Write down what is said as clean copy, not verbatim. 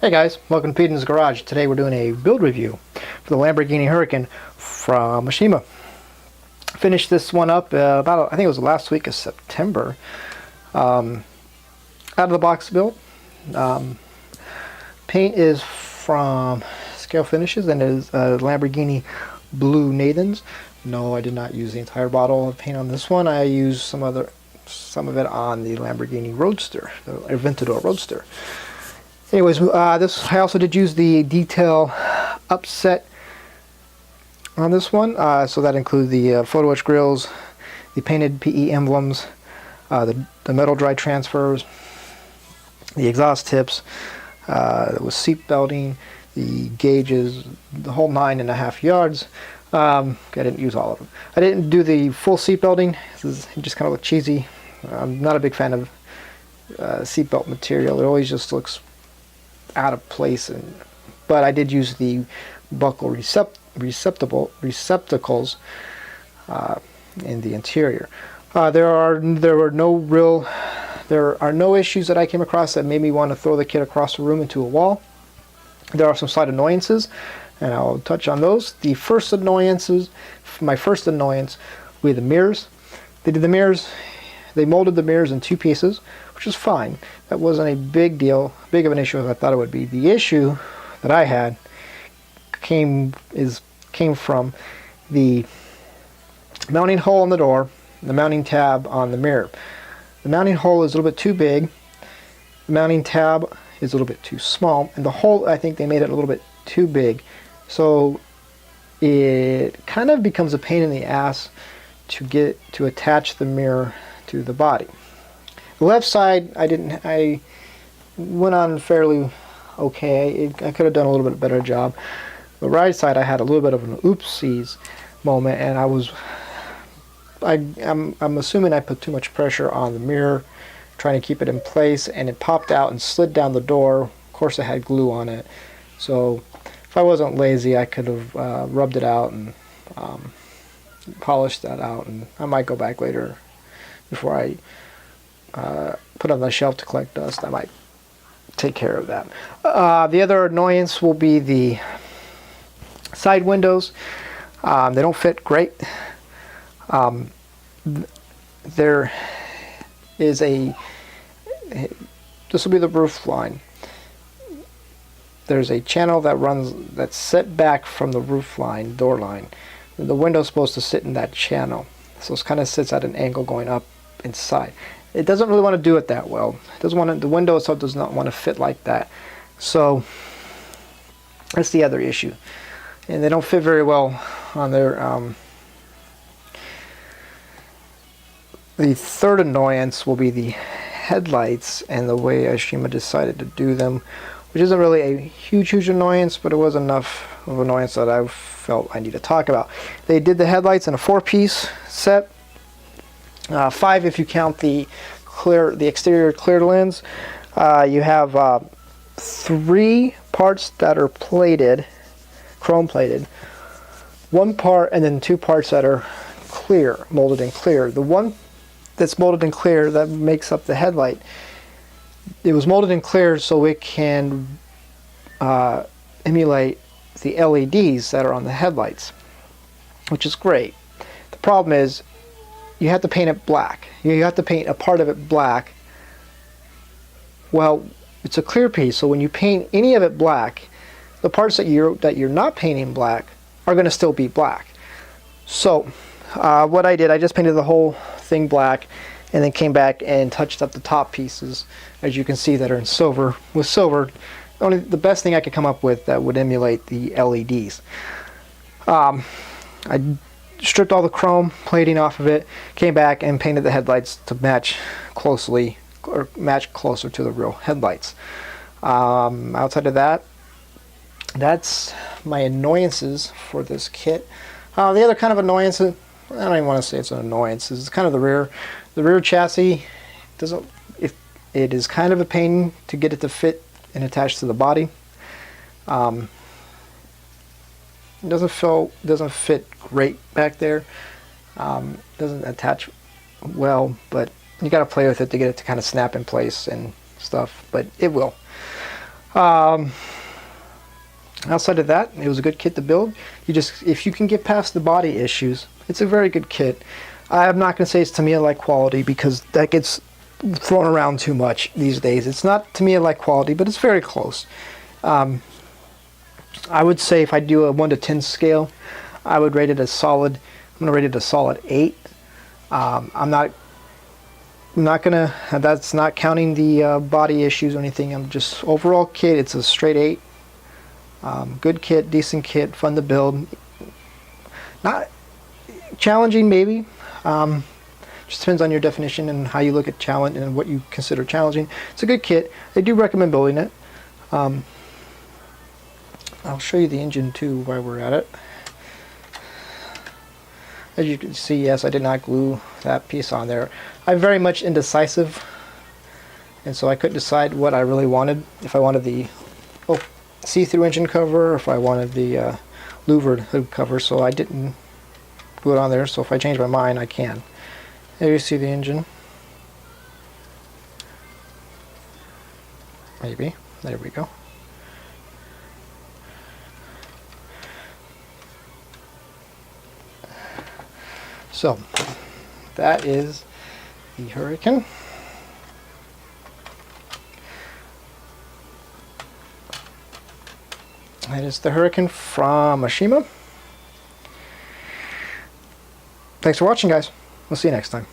Hey guys, welcome to Peden's Garage. Today we're doing a build review for the Lamborghini Huracan from Mishima. Finished this one up I think it was the last week of September. Out of the box build. Paint is from Scale Finishes and it is Lamborghini Blue Nathans. No, I did not use the entire bottle of paint on this one. I used some of it on the Lamborghini Roadster, the Aventador Roadster. Anyways, I also did use the detail upset on this one, so that includes the photo etch grills, the painted PE emblems, the metal dry transfers, the exhaust tips, with seat belting, the gauges, the whole 9.5 yards. I didn't use all of them. I didn't do the full seat belting. It just kind of looked cheesy. I'm not a big fan of seat belt material. It always just looks out of place, but I did use the buckle receptacles in the interior. There are no issues that I came across that made me want to throw the kit across the room into a wall. There are some slight annoyances, and I'll touch on those. My first annoyance with the mirrors. They molded the mirrors in 2 pieces, which is fine. That wasn't a big of an issue as I thought it would be. The issue that I had came from the mounting hole on the door, the mounting tab on the mirror. The mounting hole is a little bit too big. The mounting tab is a little bit too small, and the hole, I think they made it a little bit too big. So it kind of becomes a pain in the ass to attach the mirror to the body. The left side, I went on fairly okay. I could have done a little bit better job. The right side, I had a little bit of an oopsies moment, and I'm assuming I put too much pressure on the mirror, trying to keep it in place, and it popped out and slid down the door. Of course, it had glue on it, so if I wasn't lazy, I could have rubbed it out and polished that out, and I might go back later before I put it on the shelf to collect dust. I might take care of that. The other annoyance will be the side windows. They don't fit great. There is this will be the roof line. There's a channel that's set back from the roof line, door line. The window's supposed to sit in that channel, so it kind of sits at an angle going up inside. It doesn't really want to do it that well. It doesn't want to, the window itself does not want to fit like that. So that's the other issue. And they don't fit very well on their the third annoyance will be the headlights and the way Ashima decided to do them, which isn't really a huge annoyance, but it was enough of annoyance that I felt I need to talk about. They did the headlights in a 4-piece set. 5 if you count the exterior clear lens. You have 3 parts that are plated, chrome plated, 1 part, and then 2 parts that are clear, molded in clear. The one that's molded in clear that makes up the headlight, it was molded in clear so it can emulate the LEDs that are on the headlights, which is great. The problem is you have to paint it black. You have to paint a part of it black. Well, it's a clear piece, so when you paint any of it black, the parts that you're not painting black are going to still be black. So what I did, I just painted the whole thing black, and then came back and touched up the top pieces, as you can see, that are in silver. With silver, only the best thing I could come up with that would emulate the LEDs. I stripped all the chrome plating off of it, came back and painted the headlights to match closer to the real headlights. Outside of that, that's my annoyances for this kit. The other kind of annoyance, I don't even want to say it's an annoyance, is kind of the rear chassis. It is kind of a pain to get it to fit and attach to the body. It doesn't fit great back there. Doesn't attach well, but you got to play with it to get it to kind of snap in place and stuff, but it will. Um, Outside of that, it was a good kit to build. If you can get past the body issues, it's a very good kit. I'm not going to say it's Tamiya-like quality because that gets thrown around too much these days. It's not Tamiya-like quality, but it's very close. I would say if I do a 1 to 10 scale, I would rate it a solid. I'm going to rate it a solid 8. I'm not gonna. That's not counting the body issues or anything. I'm just overall kit. It's a straight 8. Good kit, decent kit, fun to build. Not challenging, maybe. Just depends on your definition and how you look at challenge and what you consider challenging. It's a good kit. I do recommend building it. I'll show you the engine too while we're at it. As you can see, yes, I did not glue that piece on there. I'm very much indecisive, and so I couldn't decide what I really wanted. If I wanted the see-through engine cover, or if I wanted the louvered hood cover, so I didn't glue it on there. So if I change my mind, I can. There you see the engine. Maybe. There we go. So, that is the Huracan. That is the Huracan from Mashima. Thanks for watching, guys. We'll see you next time.